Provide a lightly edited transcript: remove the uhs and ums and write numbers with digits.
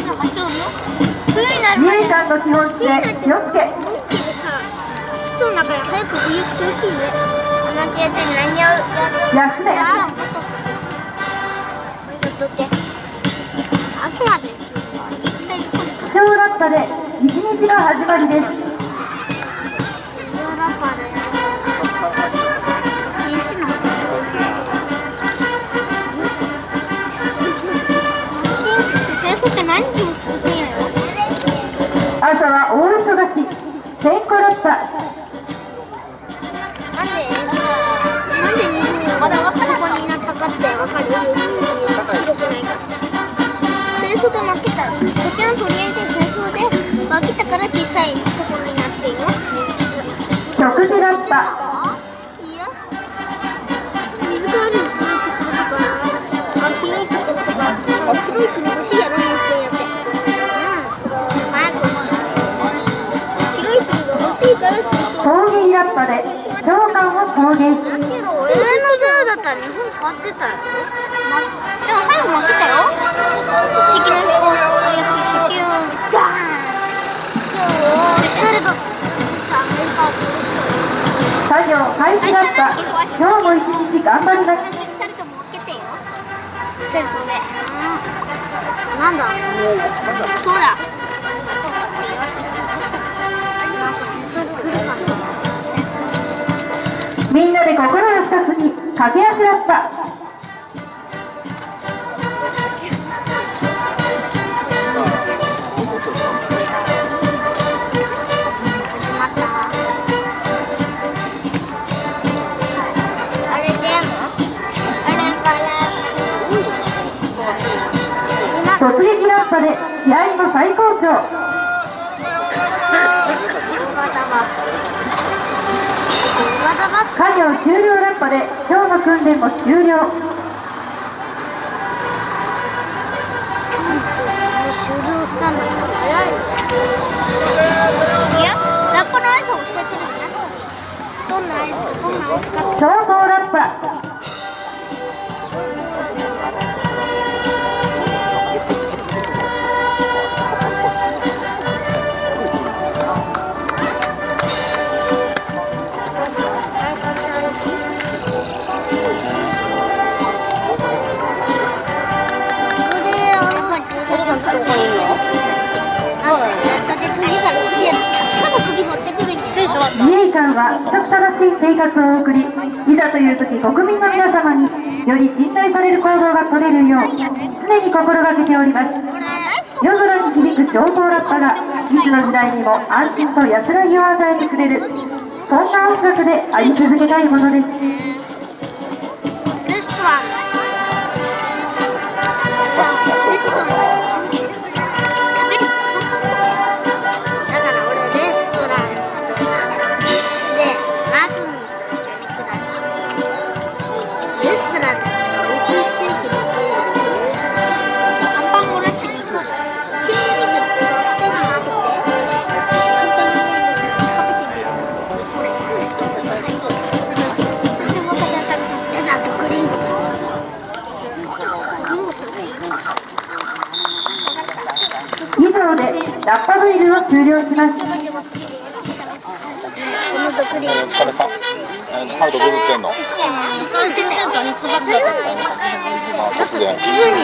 自衛官の基本姿勢気をつけ。そうだから早く冬来てほしいね。同じやって何を休め。秋まで気象ラッパで一日の始まりです。朝は大忙し、天候ラッパ。なんでまだここになったかってわかる？広くないから。戦争で負けた。こちらのとりあえず戦争で負けたから小さいところになっているの。食事ラッパ。いや、水があるところとか、広いところとか、広い国欲しいやろ、言ってやって。送迎ラッパで長官を送迎。上のゼロだったら日本変わってたよ。でも最後負けたよ。敵の飛行機やつが敵をダーン。作業開始ラッパ。今日も一日頑張ります。戦争で。なんだ。そうだ。みんなで心を一つに駆け足ラッパ。突撃ラッパで気合も最高潮。作業終了ラッパで今日の訓練も終了。終了したんだけど早い。いや、ラッパの合図を教えてるんだ。どんな合図か消防ラッパ。自衛官は規則正しい生活を送り、いざという時国民の皆様により信頼される行動が取れるよう常に心がけております。夜空に響く消防ラッパがいつの時代にも安心と安らぎを与えてくれる、そんな音楽であり続けたいものです。レストランの人以上でラッパドリルを終了します。この毒リンゴ疲れた。ハードどう言ってんの？してたよ。だって敵軍に